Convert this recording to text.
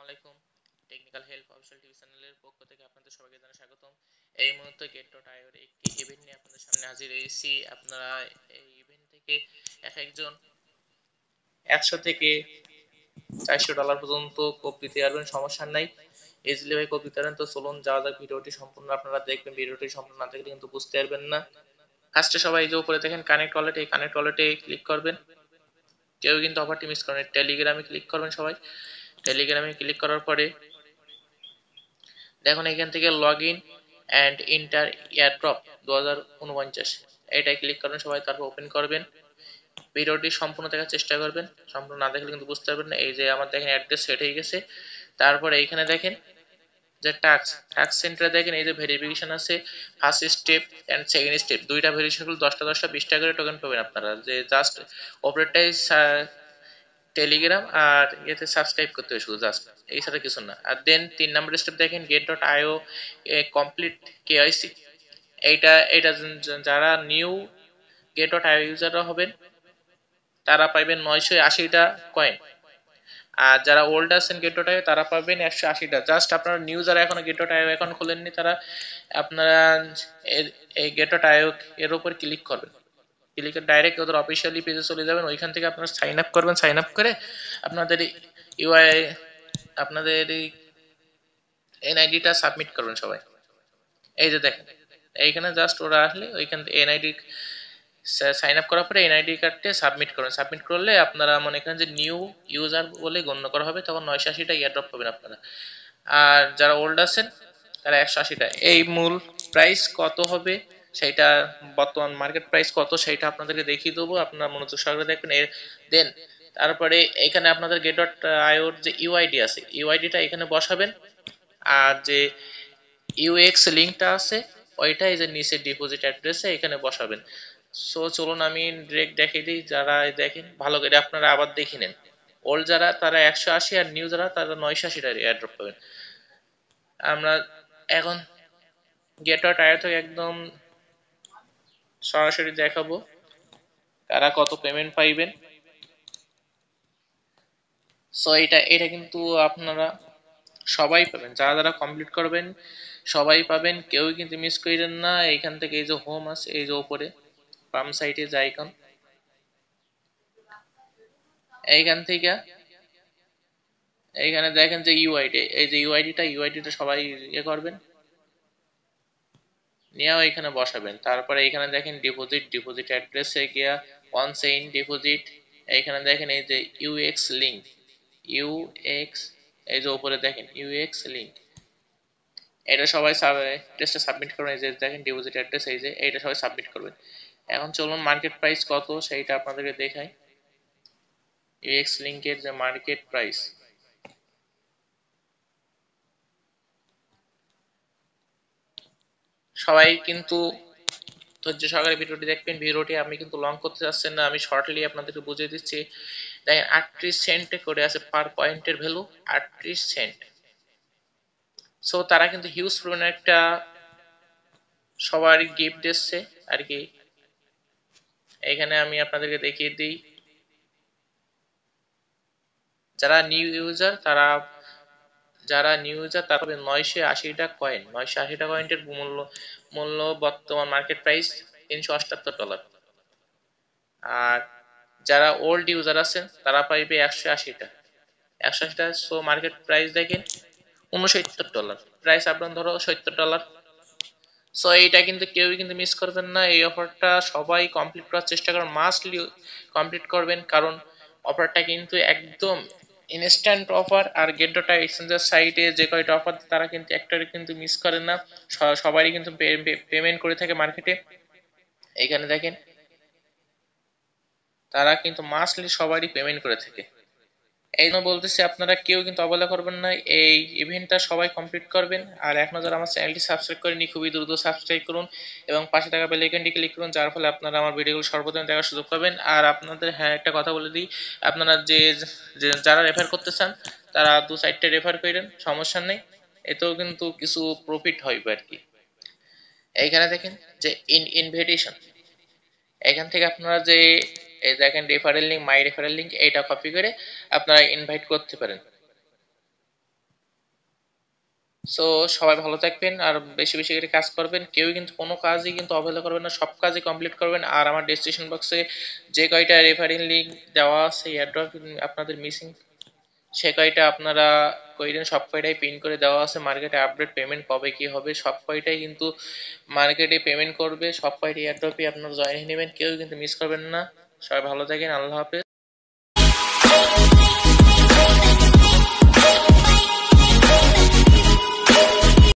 আলাইকুম। Technical help official TV চ্যানেলের পক্ষ থেকে আপনাদের সবাইকে জানাই স্বাগতম। এই মুহূর্তে get.io এর একটি ইভেন্ট নিয়ে আপনাদের সামনে হাজির হয়েছি। আপনারা এই ইভেন্ট থেকে একজন 100 থেকে $400 পর্যন্ত কোপ দিতে পারবেন, সমস্যা নাই। ইজিলি ভাবে কোপ দিতে পারেন। তো চলুন যাওয়া যাক, ভিডিওটি সম্পূর্ণ আপনারা দেখবেন। ভিডিওটি সম্পূর্ণ না দেখলে কিন্তু বুঝতে পারবেন না। ফার্স্টে সবাই এই যে উপরে দেখেন কানেক্ট ওয়ালেট, এই কানেক্ট ওয়ালেটে ক্লিক করবেন। কেউ কিন্তু অফারটি মিস করেন। টেলিগ্রামে ক্লিক করবেন সবাই। টেলিগ্রামে ক্লিক করার পরে দেখুন এখান থেকে log in and inter airdrop 2049 এটাই ক্লিক করবেন সবাই। তারপর ওপেন করবেন। ভিডিওটি সম্পূর্ণ দেখার চেষ্টা করবেন, সম্পূর্ণ না দেখলে কিন্তু বুঝতে পারবেন না। এই যে আমার দেখেন অ্যাড্রেস সেট হয়ে গেছে। তারপরে এইখানে দেখেন যে টাস্ক সেন্টারে দেখেন এই যে ভেরিফিকেশন আছে, first step and second step, দুইটা ভেরিফিকেশন করলে 10টা 20 টাকা করে টোকেন পাবেন আপনারা। যে জাস্ট অপারেটাই টেলিগ্রাম আর এতে সাবস্ক্রাইব করতে হবে শুধু, জাস্ট এই ছাড়া কিছু না। আর দেন 3 নম্বর স্টেপ দেখেন get.io কমপ্লিট কেওয়াইসি। এইটা যারা নিউ get.io ইউজাররা হবেন তারা পাইবেন 980টা কয়েন। আর যারা ওল্ড আছেন get.io তারা পাবেন 180টা। জাস্ট আপনারা নিউ যারা এখনো get.io অ্যাকাউন্ট খোলেননি তারা আপনারা এই get.io এর উপর ক্লিক করবেন। ক্লিক ডাইরেক্ট ওদের অফিসিয়ালি পেজে চলে যাবেন। ওইখান থেকে আপনারা সাইন আপ করবেন। সাইন আপ করে আপনাদের ইউআই আপনাদের এনআইডিটা সাবমিট করবেন সবাই। এই যে দেখেন এইখানে জাস্ট ওরা আসলে ওইখান থেকে এনআইডি সাইন আপ করার পরে এনআইডি কার্ডে সাবমিট করবেন। সাবমিট করলে আপনারা মনে করেন যে নিউ ইউজার বলে গণ্য করা হবে, তখন 980টা ইয়ারড্রপ পাবেন আপনারা। আর যারা ওল্ড আছেন তারা 180টা। এই মূল প্রাইস কত হবে সেইটা, বর্তমান মার্কেট প্রাইস কত সেইটা আপনাদেরকে দেখিয়ে দেবো, আপনারা মনোযোগ সহকারে দেখবেন। দেন তারপরে এখানে আপনাদের get.io যে ইউআইডি আছে, ইউআইডিটা এখানে বসাবেন। আর যে ইউএক্স লিঙ্কটা আছে ওইটা এই যে নিচে ডিপোজিট অ্যাড্রেসে এখানে বসাবেন। সো চলুন আমি ডিরেক্ট দেখিয়ে দিই। যারা দেখেন ভালো করে আপনারা আবার দেখে নেন। ওল্ড যারা তারা 180 আর নিউ যারা তারা 980 এয়ারড্রপ পাবেন। আমরা এখন get.io থেকে একদম সরাসরি দেখাবো কারা কত পেমেন্ট পাইবেন। সো এটা কিন্তু আপনারা সবাই পাবেন, যারা যারা কমপ্লিট করবেন সবাই পাবেন, কেউ কিন্তু মিস করেন না। এইখান থেকে এই যে হোম আছে, এই যে উপরে বাম সাইডে যে আইকন, এইখান থেকে এইখানে দেখেন যে ইউআইডি, এই যে ইউআইডিটা সবাই ইয়ে করবেন, নিয়েও এখানে বসাবেন। তারপরে এখানে দেখেন ডিপোজিট অ্যাড্রেসে গিয়া ওয়ান চেইন ডিপোজিট। এইখানে দেখেন এই যে ইউএক্স, এই যে উপরে দেখেন ইউএক্স লিঙ্ক, এটা সবাই টেস্টে সাবমিট করবেন। এই যে দেখেন ডিপোজিট অ্যাড্রেস, এই যে এইটা সবাই সাবমিট করবেন। এখন চলুন মার্কেট প্রাইস কত সেইটা আপনাদেরকে দেখাই। ইউএক্স লিঙ্কের যে মার্কেট প্রাইস, সবাই কিন্তু ধৈর্য সহকারে ভিডিওটি দেখবেন। ভিডিওটি আমি কিন্তু লং করতে চাচ্ছেন না, আমি শর্টলি আপনাদেরকে বুঝিয়ে দিচ্ছি। দেখেন 38 সেন্টে করে আছে পার পয়েন্টের ভ্যালু, 38 সেন্ট। সো তারা কিন্তু হিউজ পরিমাণে একটা সবারই গিফট দিচ্ছে আর কি। এখানে আমি আপনাদেরকে দেখিয়ে দিই, যারা নিউ ইউজার তারা তারা পাবে 980টা কয়েন। 980টা কয়েনের মূল্য বর্তমান মার্কেট প্রাইস $378। আর যারা ওল্ড ইউজার আছেন তারা পাইবে 180টা। সো মার্কেট প্রাইস দেখেন $69। প্রাইস আপনার ধরো $70। সো এইটা কিন্তু কেউই কিন্তু মিস করবেন না। এই অফারটা সবাই কমপ্লিট করার চেষ্টা করবেন, মাস্টলি কমপ্লিট করবেন, কারণ অফারটা কিন্তু একদম ইনস্ট্যান্ট অফার। আর get.io এক্সচেঞ্জের সাইটে যে কয়টা অফার তারা কিন্তু একটারে কিন্তু মিস করে না, সবারই কিন্তু পেমেন্ট করে থাকে মার্কেটে। এইখানে দেখেন তারা কিন্তু মাস্টলি সবারই পেমেন্ট করে থাকে। এই জন্য বলতেছি আপনারা কেউ কিন্তু অবহেলা করবেন না, এই ইভেন্টটা সবাই কমপ্লিট করবেন। আর এখন যারা আমার চ্যানেলটি সাবস্ক্রাইব করেনি খুবই দ্রুত সাবস্ক্রাইব করুন এবং পাশে থাকা বেল আইকনটি ক্লিক করুন, যার ফলে আপনারা আমার ভিডিওগুলো সর্বপ্রথম দেখার সুযোগ পাবেন। আর আপনাদের হ্যাঁ একটা কথা বলে দিই, আপনারা যারা রেফার করতে চান তারা 2 সাইডটা রেফার করেন, সমস্যা নেই, এতেও কিন্তু কিছু প্রফিট হইবে আর কি। এইখানে দেখেন যে ইনভিটেশন, এখান থেকে আপনারা যে এই দেখেন রেফারেল লিঙ্ক, মাই রেফারেল লিঙ্ক, এইটা কপি করে আপনারা ইনভাইট করতে পারেন। সো সবাই ভালো থাকবেন আর বেশি বেশি করে কাজ করবেন, কেউ কিন্তু কোনো কাজই কিন্তু অবহেলা করবেন না, সব কাজই কমপ্লিট করবেন। আর আমার ডেসক্রিপশন বক্সে যে কয়টা রেফারিং লিঙ্ক দেওয়া আছে এয়ারড্রপ আপনাদের মিসিং, সে কয়টা আপনারা কইলেন, সব কয়টাই পিন করে দেওয়া আছে। মার্কেটে আপডেট পেমেন্ট কবে কি হবে সব কয়টাই কিন্তু মার্কেটে পেমেন্ট করবে, সব কয়টি এয়ারড্রপই আপনারা জয়েন নেবেন, কেউ কিন্তু মিস করবেন না। সবাই ভালো থাকেন, আল্লাহ হাফেজ।